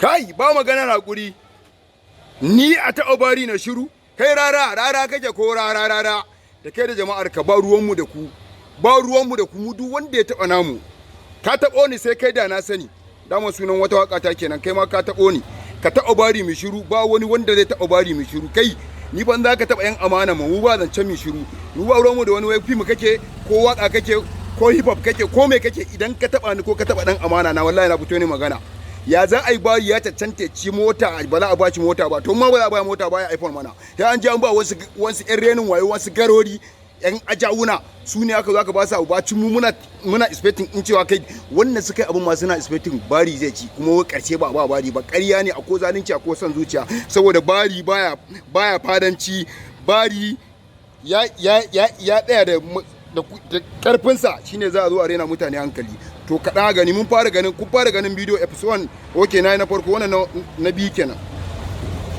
kai ba magana hakuri. Ni a taɓa bari na shiru, kai rara kake ko rara da kai da jama'ar ka ba ruwanmu da ku, mu duk wanda ya taɓa namu. Ka taɓo ni sai kai da na sani, dama sunan wata waka ta kenan, kai ma ka taɓo ni, ka taɓa bari mu shiru, ba wani wanda zai taɓa bari mu shiru. Kai ni ban za ka taɓa yan amana mu ba zancen mu shiru, mu ba ruwanmu da wani wai film kake ko waka kake ko hip hop kake ko me kake, idan ka taɓa ni ko ka taɓa dan amana na wallahi na fito ne magana. Ya za a yi bari ya cancanta ci mota ba za a ba ci mota ba, to ma ba za a ba mota ba ya iPhone mana, sai an je an ba wasu yan renin wayo, wasu garori yan ajawuna su ne aka zo aka ba su abu ba ci mu muna expecting in cewa kai wannan suka yi abin ma suna expecting bari zai ci, kuma wai karshe ba bari ba, ƙarya ne, akwai zalunci akwai son zuciya, saboda bari baya fadanci, bari ya tsaya da karfinsa shine za a zo a rena mutane hankali. To kaɗan gani kun fara ganin bidiyo episode 1 okay na farko, wannan na biyu kenan.